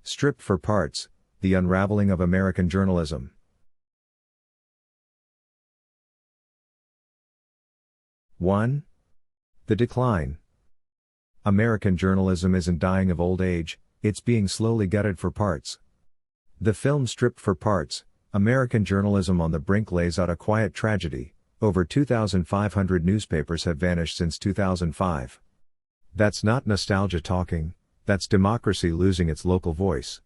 Stripped for Parts, The Unraveling of American Journalism. 1. The Decline. American journalism isn't dying of old age, it's being slowly gutted for parts. The film Stripped for Parts, American Journalism on the Brink lays out a quiet tragedy. Over 2,500 newspapers have vanished since 2005. That's not nostalgia talking, that's democracy losing its local voice.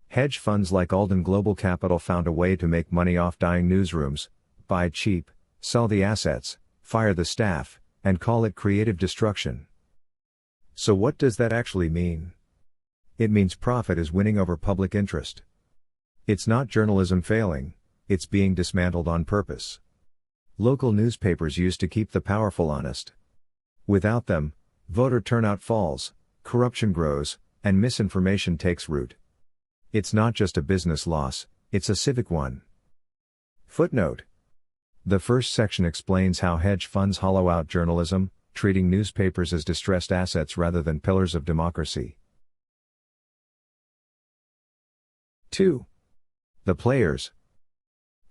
Hedge funds like Alden Global Capital found a way to make money off dying newsrooms: buy cheap, sell the assets, fire the staff, and call it creative destruction. So what does that actually mean? It means profit is winning over public interest. It's not journalism failing, it's being dismantled on purpose. Local newspapers used to keep the powerful honest. Without them, voter turnout falls, corruption grows, and misinformation takes root. It's not just a business loss, it's a civic one. Footnote. The first section explains how hedge funds hollow out journalism, treating newspapers as distressed assets rather than pillars of democracy. 2. The Players.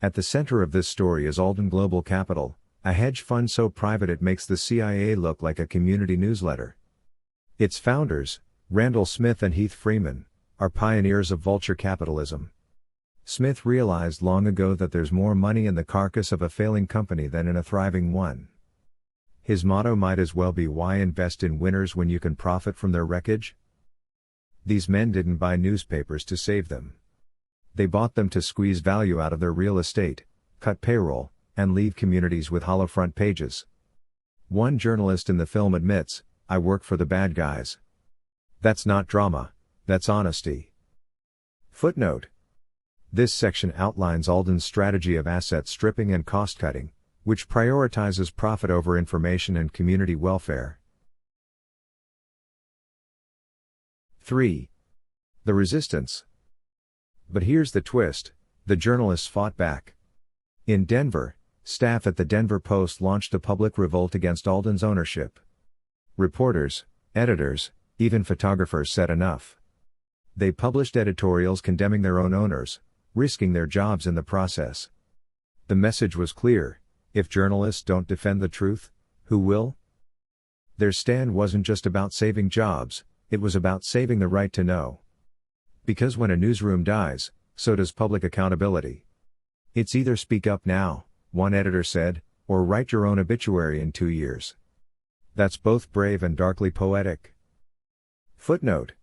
At the center of this story is Alden Global Capital, a hedge fund so private it makes the CIA look like a community newsletter. Its founders, Randall Smith and Heath Freeman, are pioneers of vulture capitalism. Smith realized long ago that there's more money in the carcass of a failing company than in a thriving one. His motto might as well be, why invest in winners when you can profit from their wreckage? These men didn't buy newspapers to save them. They bought them to squeeze value out of their real estate, cut payroll, and leave communities with hollow front pages. One journalist in the film admits, "I work for the bad guys." That's not drama, that's honesty. Footnote. This section outlines Alden's strategy of asset stripping and cost cutting, which prioritizes profit over information and community welfare. 3. The Resistance. But here's the twist: the journalists fought back. In Denver, staff at the Denver Post launched a public revolt against Alden's ownership. Reporters, editors, even photographers said enough. They published editorials condemning their own owners, risking their jobs in the process. The message was clear: if journalists don't defend the truth, who will? Their stand wasn't just about saving jobs, it was about saving the right to know. Because when a newsroom dies, so does public accountability. It's either speak up now, one editor said, or write your own obituary in 2 years. That's both brave and darkly poetic. Footnote.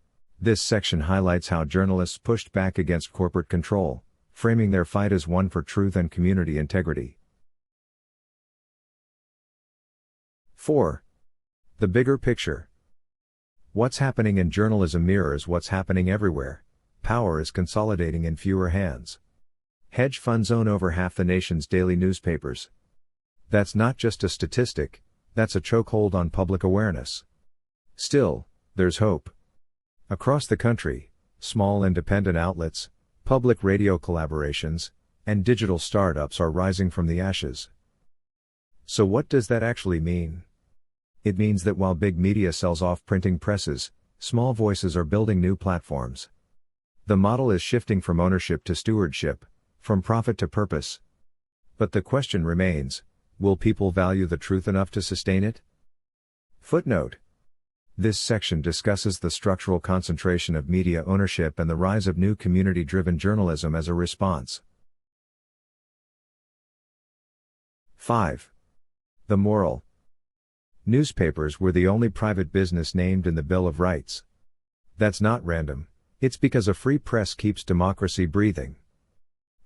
This section highlights how journalists pushed back against corporate control, framing their fight as one for truth and community integrity. 4. The Bigger Picture. What's happening in journalism mirrors what's happening everywhere. Power is consolidating in fewer hands. Hedge funds own over half the nation's daily newspapers. That's not just a statistic, that's a chokehold on public awareness. Still, there's hope. Across the country, small independent outlets, public radio collaborations, and digital startups are rising from the ashes. So what does that actually mean? It means that while big media sells off printing presses, small voices are building new platforms. The model is shifting from ownership to stewardship, from profit to purpose. But the question remains, will people value the truth enough to sustain it? Footnote. This section discusses the structural concentration of media ownership and the rise of new community-driven journalism as a response. 5. The Moral. Newspapers were the only private business named in the Bill of Rights. That's not random. It's because a free press keeps democracy breathing.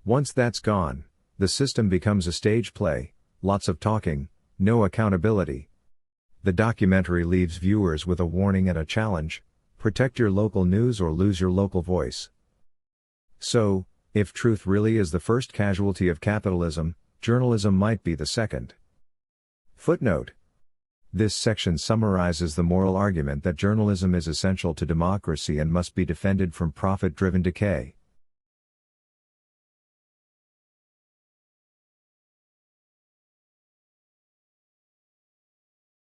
Once that's gone, the system becomes a stage play, lots of talking, no accountability. The documentary leaves viewers with a warning and a challenge: protect your local news or lose your local voice. So, if truth really is the first casualty of capitalism, journalism might be the second. Footnote. This section summarizes the moral argument that journalism is essential to democracy and must be defended from profit-driven decay.